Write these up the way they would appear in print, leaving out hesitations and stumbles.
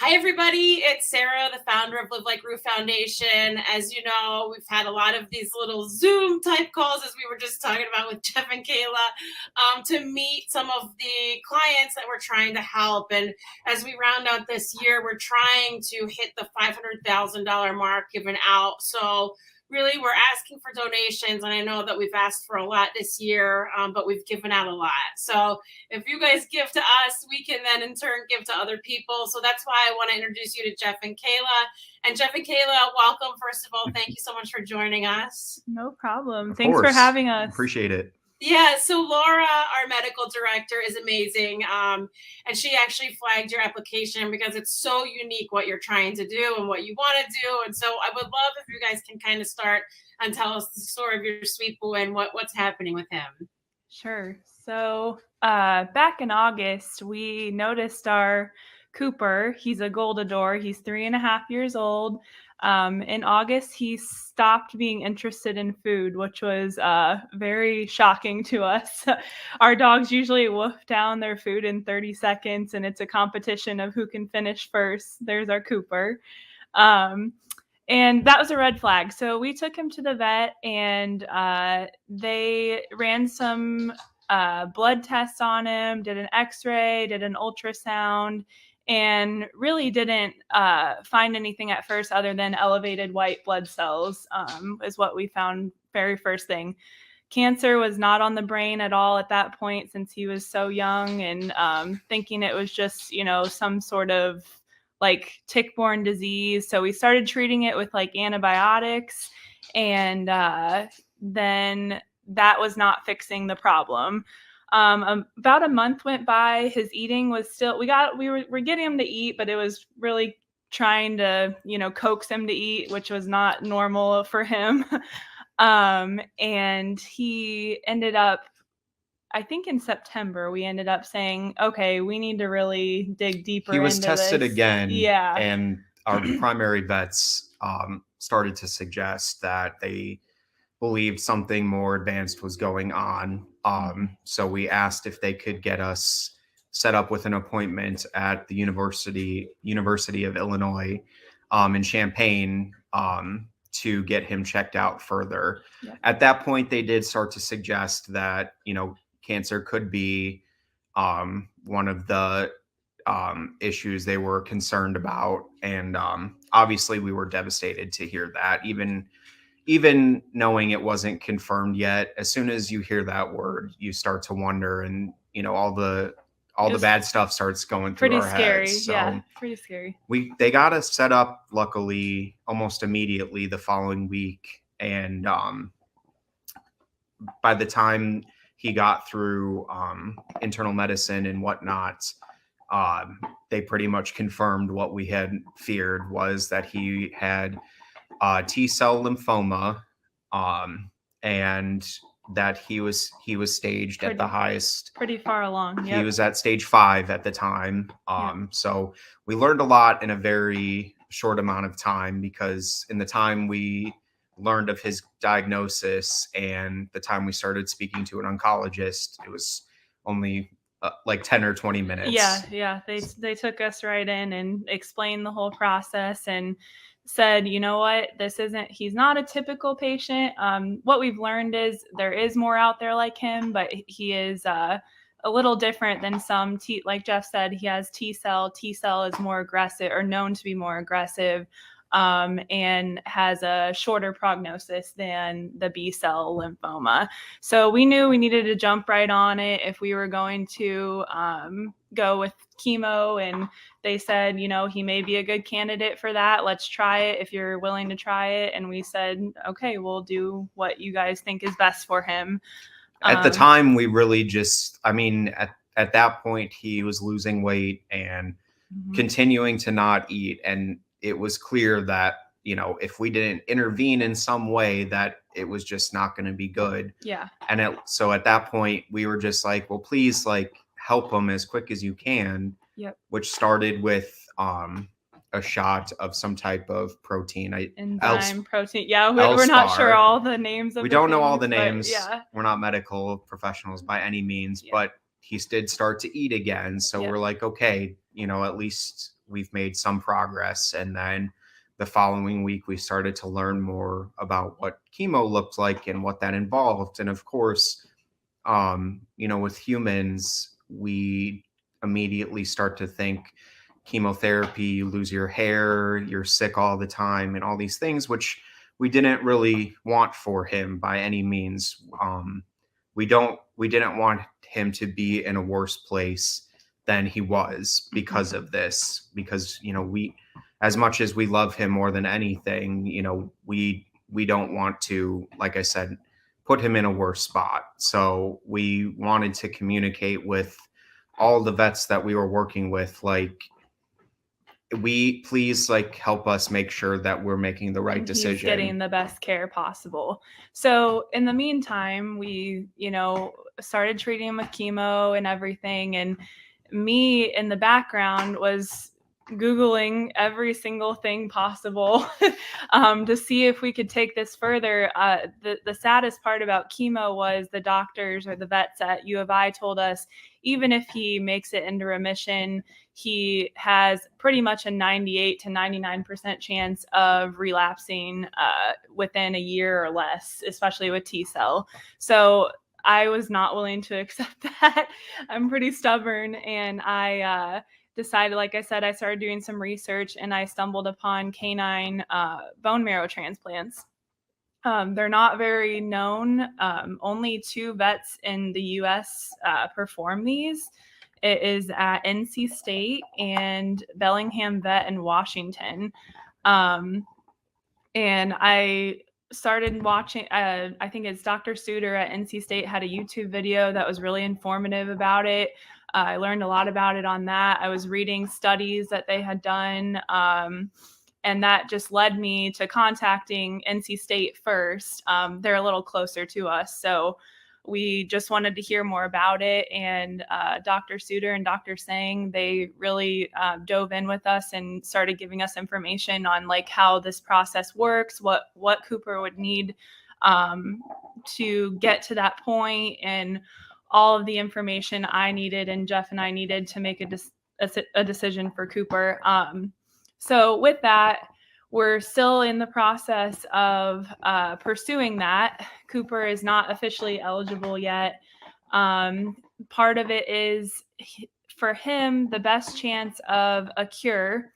Hi, everybody. It's Sarah, the founder of Live Like Roof Foundation. As you know, we've had a lot of these little Zoom type calls, as we were just talking about with Geoff and Kayla, to meet some of the clients that we're trying to help. And as we round out this year, we're trying to hit the $500,000 mark given out. So really, we're asking for donations, and I know that we've asked for a lot this year, but we've given out a lot. So if you guys give to us, we can then in turn give to other people. So that's why I want to introduce you to Geoff and Kayla. And Geoff and Kayla, welcome. First of all, thank you so much for joining us. No problem. Of Thanks course. for having us. Appreciate it. Yeah, so Laura, our medical director, is amazing. And she actually flagged your application because it's so unique what you're trying to do and what you want to do. And so I would love if you guys can kind of start and tell us the story of your sweet boy and what's happening with him. Sure. So back in August, we noticed our Cooper. He's a Goldador. He's 3.5 years old. In August, he stopped being interested in food, which was very shocking to us. Our dogs usually wolf down their food in 30 seconds, and it's a competition of who can finish first. There's our Cooper. And that was a red flag. So we took him to the vet, and they ran some blood tests on him, did an x-ray, did an ultrasound, and really didn't find anything at first other than elevated white blood cells is what we found very first thing. Cancer was not on the brain at all at that point since he was so young, and thinking it was just, some sort of like tick-borne disease. So we started treating it with like antibiotics, and then that was not fixing the problem. About a month went by. His eating was still, we were getting him to eat, but it was really trying to, coax him to eat, which was not normal for him. And he ended up, I think in September, we ended up saying, okay, we need to really dig deeper into this. He was tested again. Yeah. And our primary vets started to suggest that they believed something more advanced was going on. So we asked if they could get us set up with an appointment at the University of Illinois in Champaign to get him checked out further. Yeah. At that point, they did start to suggest that, cancer could be one of the issues they were concerned about. And obviously we were devastated to hear that, even knowing it wasn't confirmed yet. As soon as you hear that word, you start to wonder, and all the bad stuff starts going through our heads. So yeah, pretty scary. They got us set up, luckily, almost immediately the following week. And by the time he got through internal medicine and whatnot, they pretty much confirmed what we had feared, was that he had T-cell lymphoma, and that he was staged at the highest. Pretty far along. Yep. He was at stage 5 at the time. So we learned a lot in a very short amount of time, because in the time we learned of his diagnosis and the time we started speaking to an oncologist, it was only like 10 or 20 minutes. Yeah. They took us right in and explained the whole process and said, you know what, he's not a typical patient. What we've learned is there is more out there like him, but he is a little different than some like Geoff said, he has T-cell. T-cell is more aggressive, or known to be more aggressive, and has a shorter prognosis than the B-cell lymphoma. So we knew we needed to jump right on it if we were going to go with chemo, and they said, he may be a good candidate for that. Let's try it if you're willing to try it. And we said, okay, we'll do what you guys think is best for him. At the time, we really just, at that point, he was losing weight and continuing to not eat. And it was clear that, if we didn't intervene in some way, that it was just not going to be good. Yeah. And so at that point, we were just like, well, please, help him as quick as you can. Yep. Which started with a shot of some type of protein. Enzyme protein. Yeah, we're not sure all the names of We the don't know things, all the names. Yeah. We're not medical professionals by any means, but he did start to eat again. So we're like, okay, at least we've made some progress. And then the following week, we started to learn more about what chemo looked like and what that involved. And of course, with humans, we immediately start to think chemotherapy, you lose your hair, you're sick all the time, and all these things, which we didn't really want for him by any means. We didn't want him to be in a worse place than he was because of this. Because we, as much as we love him more than anything, we don't want to, like I said, put him in a worse spot. So we wanted to communicate with all the vets that we were working with, like, we please help us make sure that we're making the right decision. He's getting the best care possible. So in the meantime, we, started treating him with chemo and everything. And me in the background was Googling every single thing possible to see if we could take this further. The saddest part about chemo was the doctors or the vets at U of I told us, even if he makes it into remission, he has pretty much a 98 to 99% chance of relapsing within a year or less, especially with T-cell. So I was not willing to accept that. I'm pretty stubborn, and I decided, like I said, I started doing some research, and I stumbled upon canine bone marrow transplants. They're not very known. Only 2 vets in the U.S. Perform these. It is at NC State and Bellingham Vet in Washington. And I started watching, I think it's Dr. Suter at NC State had a YouTube video that was really informative about it. I learned a lot about it on that. I was reading studies that they had done. And that just led me to contacting NC State first. They're a little closer to us. So we just wanted to hear more about it. And Dr. Suter and Dr. Sang, they really dove in with us and started giving us information on how this process works, what Cooper would need to get to that point, and all of the information I needed and Geoff and I needed to make a decision for Cooper. So with that, we're still in the process of pursuing that. Cooper is not officially eligible yet. Part of it is, for him, the best chance of a cure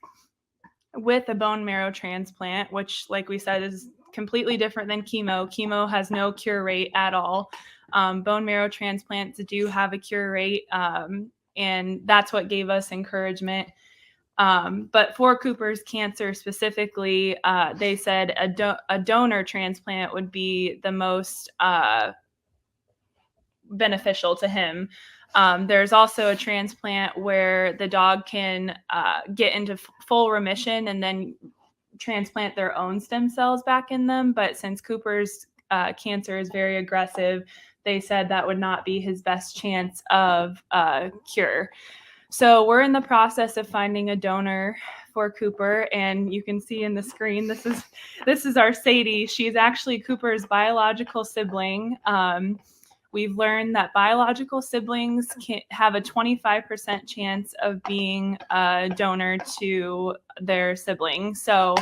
with a bone marrow transplant, which, like we said, is completely different than chemo. Chemo has no cure rate at all. Bone marrow transplants do have a cure rate, and that's what gave us encouragement. But for Cooper's cancer specifically, they said a donor transplant would be the most beneficial to him. There's also a transplant where the dog can get into full remission and then transplant their own stem cells back in them. But since Cooper's cancer is very aggressive, they said that would not be his best chance of cure. So we're in the process of finding a donor for Cooper, and you can see in the screen, this is our Sadie. She's actually Cooper's biological sibling. We've learned that biological siblings can have a 25% chance of being a donor to their sibling. So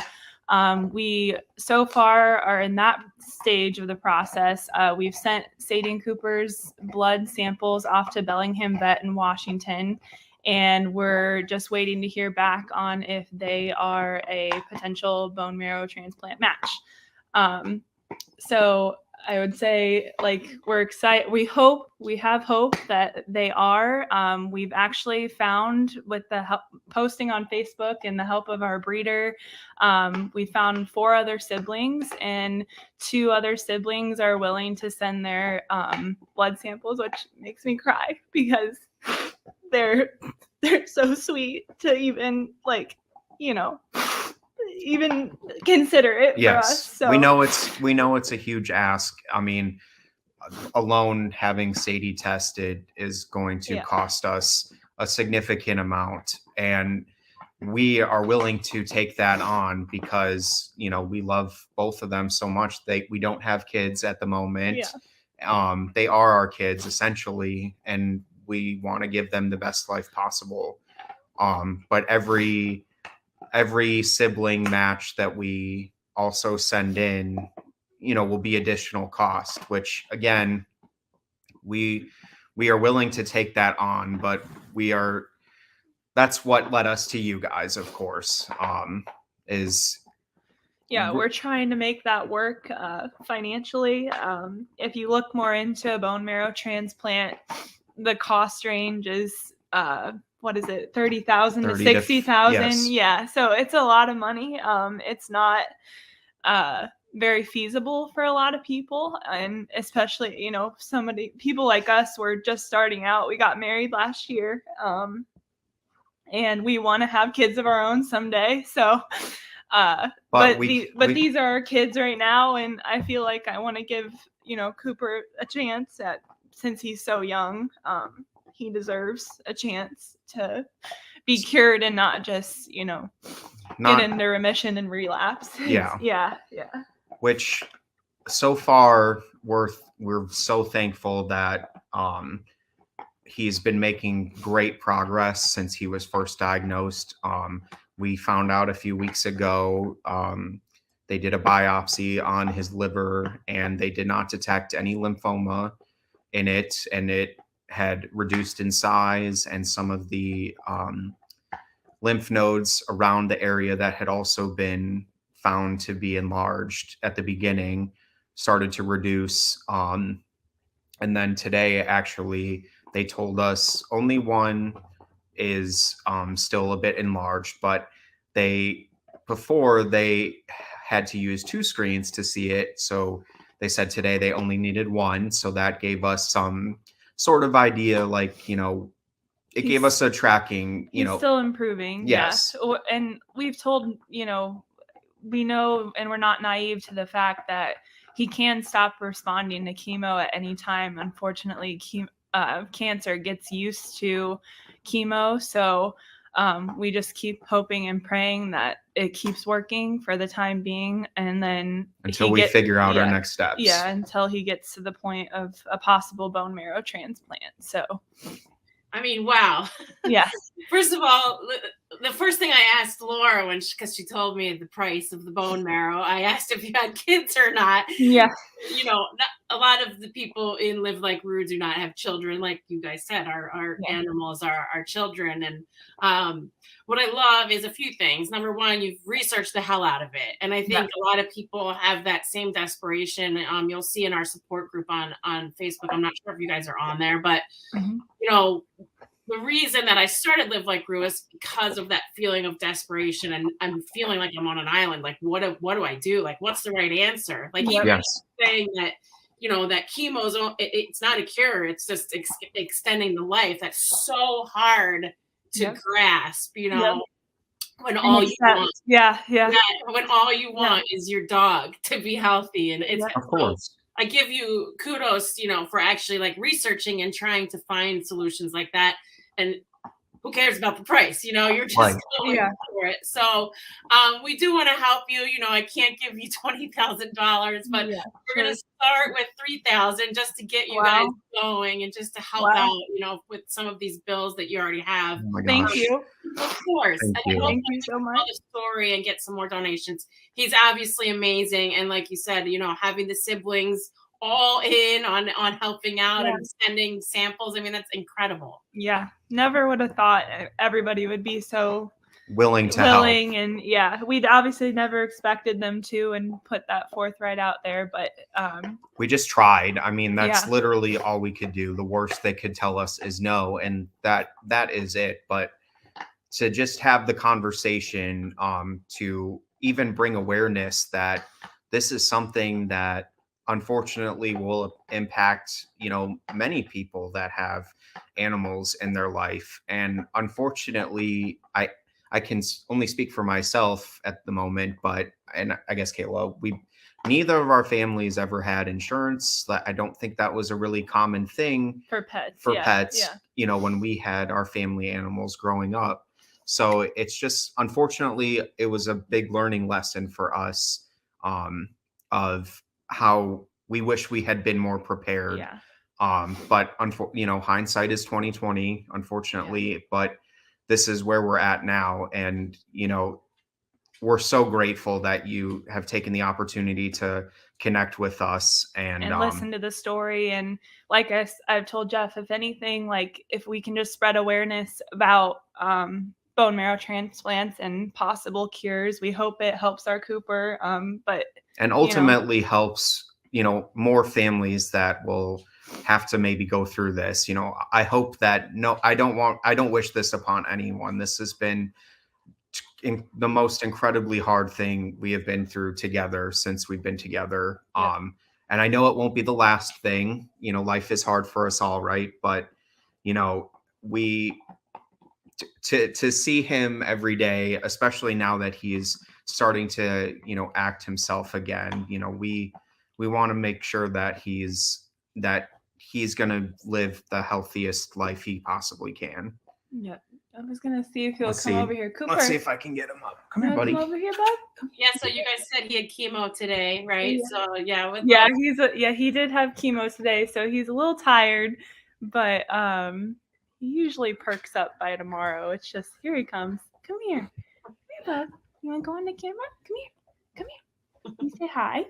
we so far are in that stage of the process. We've sent Sadie and Cooper's blood samples off to Bellingham Vet in Washington, and we're just waiting to hear back on if they are a potential bone marrow transplant match. So I would say, we're excited. We have hope that they are. We've actually found, with the help posting on Facebook and the help of our breeder, we found 4 other siblings, and 2 other siblings are willing to send their blood samples, which makes me cry because they're so sweet to even even consider it for us. So we know it's a huge ask. I mean, alone having Sadie tested is going to cost us a significant amount, and we are willing to take that on because we love both of them so much. We don't have kids at the moment. They are our kids essentially, and we want to give them the best life possible. But every sibling match that we also send in, will be additional cost, which again, we are willing to take that on, but that's what led us to you guys, of course, is we're trying to make that work financially. If you look more into a bone marrow transplant, the cost range is what is it, 30,000 to 60,000? Yes. Yeah, so it's a lot of money. It's not very feasible for a lot of people, and especially people like us, we're just starting out. We got married last year, and we want to have kids of our own someday. So but these are our kids right now, and I feel like I want to give Cooper a chance since he's so young. He deserves a chance to be cured and not just get into remission and relapse. Yeah. Which so far we're so thankful that he's been making great progress since he was first diagnosed. We found out a few weeks ago, they did a biopsy on his liver and they did not detect any lymphoma in it, and it had reduced in size, and some of the lymph nodes around the area that had also been found to be enlarged at the beginning started to reduce. And then today, actually, they told us only one is still a bit enlarged, but before they had to use 2 screens to see it. So they said today they only needed 1. So that gave us some sort of idea, it gave us a tracking, he's still improving. Yes. Yeah. And we've told, we know, and we're not naive to the fact that he can stop responding to chemo at any time. Unfortunately, cancer gets used to chemo. So we just keep hoping and praying that it keeps working for the time being. And then until we figure out our next steps. Yeah, until he gets to the point of a possible bone marrow transplant. So I mean, wow. Yes. First of all, the first thing I asked Laura because she told me the price of the bone marrow, I asked if you had kids or not. Yeah. A lot of the people in Live Like Rue do not have children. Like you guys said, our animals are our children. And what I love is a few things. Number one, you've researched the hell out of it. And I think a lot of people have that same desperation. You'll see in our support group on Facebook. I'm not sure if you guys are on there, but the reason that I started Live Like Rue is because of that feeling of desperation, and I'm feeling like I'm on an island. Like, what do I do? Like, what's the right answer? Like, even saying that, that chemo's, it's not a cure. It's just extending the life. That's so hard to grasp, when all you want. When all you want is your dog to be healthy. And it's, of course. I give you kudos, for actually researching and trying to find solutions like that. And who cares about the price? You're just going for it. So we do want to help you. I can't give you $20,000, but we're going to start with $3,000 just to get you guys going and just to help out, with some of these bills that you already have. Oh my gosh. Thank you. Of course. Thank you so much. Tell the story and get some more donations. He's obviously amazing. And like you said, having the siblings all in on helping out and sending samples. I mean, that's incredible. Yeah. Never would have thought everybody would be so willing to help. And we'd obviously never expected them to and put that forthright out there, but we just tried. I mean, that's literally all we could do. The worst they could tell us is no, and that is it. But to just have the conversation, to even bring awareness that this is something that unfortunately will impact, many people that have animals in their life. And unfortunately, I can only speak for myself at the moment, and I guess Kayla, neither of our families ever had insurance. I don't think that was a really common thing for pets, when we had our family animals growing up. So it's just, unfortunately, it was a big learning lesson for us, of how we wish we had been more prepared. But hindsight is 2020, unfortunately. But this is where we're at now. And, you know, we're so grateful that you have taken the opportunity to connect with us and listen to the story. And like I've told Geoff, if anything, like if we can just spread awareness about bone marrow transplants and possible cures, we hope it helps our Cooper. And ultimately helps, you know, more families that will have to maybe go through this. You know, I hope that I don't wish this upon anyone. This has been the most incredibly hard thing we have been through together since we've been together. Yep. And I know it won't be the last thing. You know, life is hard for us all, right? But, you know, to see him every day, especially now that he's starting to, you know, act himself again, you know, we want to make sure that he's going to live the healthiest life he possibly can. Yeah. I was gonna see if he'll come over here. Cooper, let's see if I can get him up. Come here, buddy. Come over here, bud. Yeah, so you guys said he had chemo today, right? Yeah. So he did have chemo today, so he's a little tired, but he usually perks up by tomorrow. It's just, here he comes. Come here. Come here, bud. You wanna go on the camera? Come here. Come here. You say hi.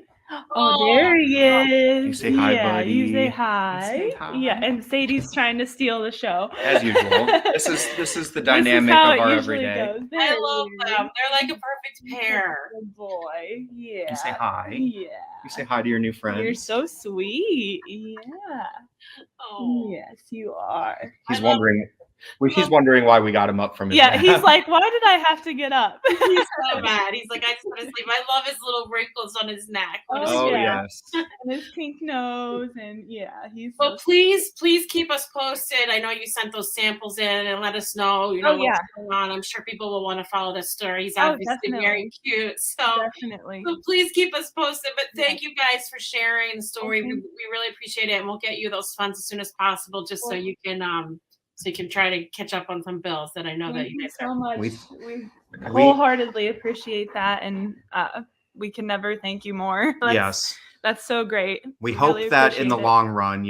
Oh, there he is. You say hi, buddy. You say hi. You say hi. Yeah, and Sadie's trying to steal the show. As usual. This is the dynamic of our everyday. I love them. They're like a perfect pair. Good boy. Yeah. You say hi. Yeah. You say hi to your new friends. You're so sweet. Yeah. Oh. Yes, you are. He's wondering why we got him up from his nap. He's like, why did I have to get up? He's so mad. He's like, I just want to sleep. I love his little wrinkles on his neck. Yes. And his pink nose, and he's. Well, please keep us posted. I know you sent those samples in, and let us know, what's going on. I'm sure people will want to follow this story. He's obviously very cute. So definitely. So please keep us posted. But thank you guys for sharing the story. Okay. We really appreciate it, and we'll get you those funds as soon as possible, just so you can try to catch up on some bills that I know that you guys so much. We wholeheartedly appreciate that, and we can never thank you more. Yes. That's so great. We hope that in the long run,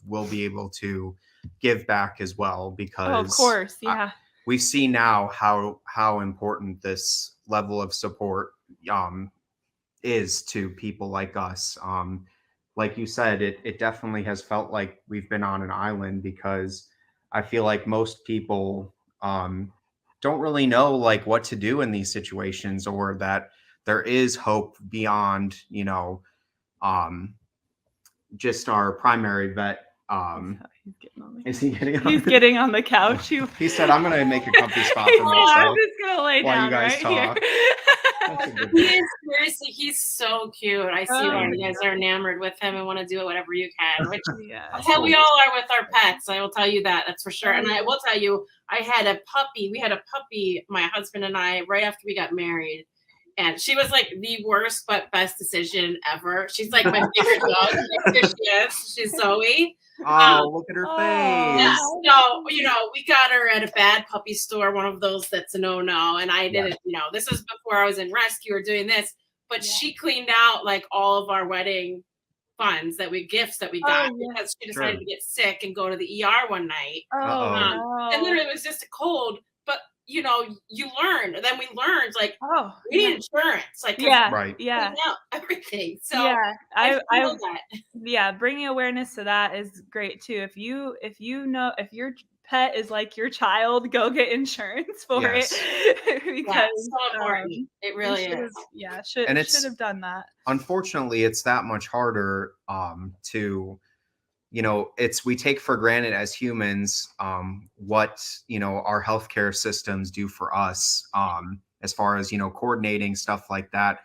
we'll be able to give back as well, because of course, we see now how important this level of support is to people like us. Like you said, it definitely has felt like we've been on an island, because I feel like most people don't really know like what to do in these situations, or that there is hope beyond, just our primary vet. He's getting on is he getting on? He's getting on the couch. He said, "I'm going to make a comfy spot for myself. I'm just going to lay down you guys talk." Seriously, he's so cute. I see why you guys are enamored with him and want to do it whatever you can. Which that's how we all are with our pets. I will tell you that's for sure. And I will tell you, I had a puppy. We had a puppy, my husband and I, right after we got married. And she was like the worst but best decision ever. She's like my favorite dog. Here she is. She's Zoe. Oh, look at her face. Yeah. So, we got her at a bad puppy store, one of those that's a no-no. And I didn't, this was before I was in rescue or doing this. But she cleaned out like all of our wedding funds gifts that we got because she decided to get sick and go to the ER one night. And literally it was just a cold. But you learn. And then we learned we need insurance. Everything. So bringing awareness to that is great too. If your pet is like your child, go get insurance for it, because it's so important. It really is. Should have done that. Unfortunately, it's that much harder to. We take for granted as humans what our healthcare systems do for us as far as coordinating stuff like that.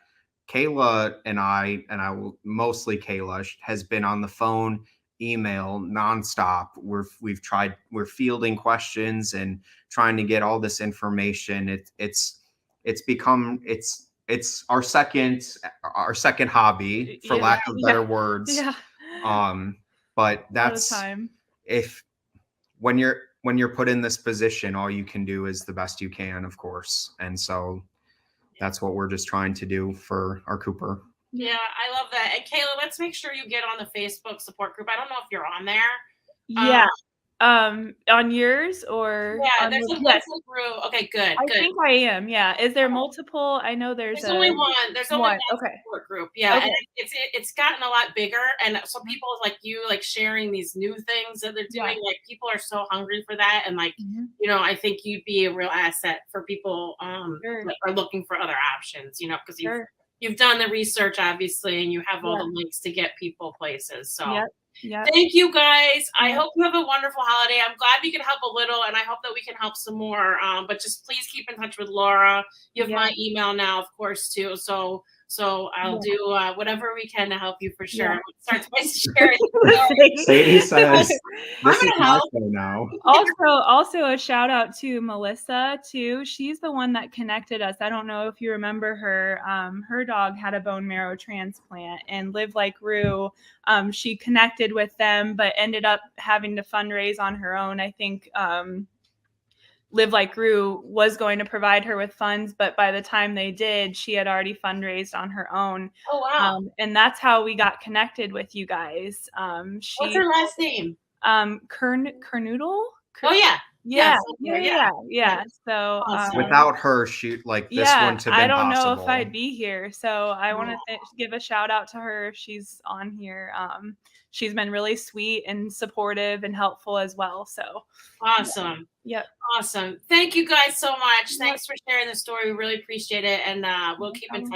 Kayla and I will mostly Kayla has been on the phone, email nonstop. We're fielding questions and trying to get all this information. It's our second hobby, for lack of better words. But that's when you're put in this position, all you can do is the best you can, of course. And so that's what we're just trying to do for our Cooper. Yeah, I love that. And Kayla, let's make sure you get on the Facebook support group. I don't know if you're on there. On yours or Yeah, on there's a yes, Live Brew. Okay, good, I good. think I am. Yeah. Is there multiple? I know there's There's only a one. There's only one. one Okay. support group. Yeah, Okay. and it's gotten a lot bigger, and so people like you, like sharing these new things that they're Yeah. doing, like people are so hungry for that, and like Mhm. I think you'd be a real asset for people Sure. that are looking for other options, because Sure. you've done the research obviously, and you have all Yeah. the links to get people places. So Yep. Yep. thank you guys. I Yep. hope you have a wonderful holiday. I'm glad we could help a little, and I hope that we can help some more. But just please keep in touch with Laura. You have Yeah. my email now, of course, too. So I'll Yeah. do whatever we can to help you for sure. Yeah. Start by sharing. Stories. Sadie says, I'm "This is gonna my help. show now." Also a shout out to Melissa too. She's the one that connected us. I don't know if you remember her. Her dog had a bone marrow transplant, and Live Like Rue. She connected with them, but ended up having to fundraise on her own. I think Live Like Rue was going to provide her with funds, but by the time they did, she had already fundraised on her own. Oh wow. And that's how we got connected with you guys. What's her last name? Kernoodle? Oh yeah. Yeah, Yeah. yeah. So, Awesome. Without her, shoot, like this yeah, wouldn't have I been don't know if possible. I'd be here. So I want to give a shout out to her. She's on here. She's been really sweet and supportive and helpful as well. So awesome. Yep. Awesome. Thank you guys so much. Yep. Thanks for sharing the story. We really appreciate it. And we'll keep in touch.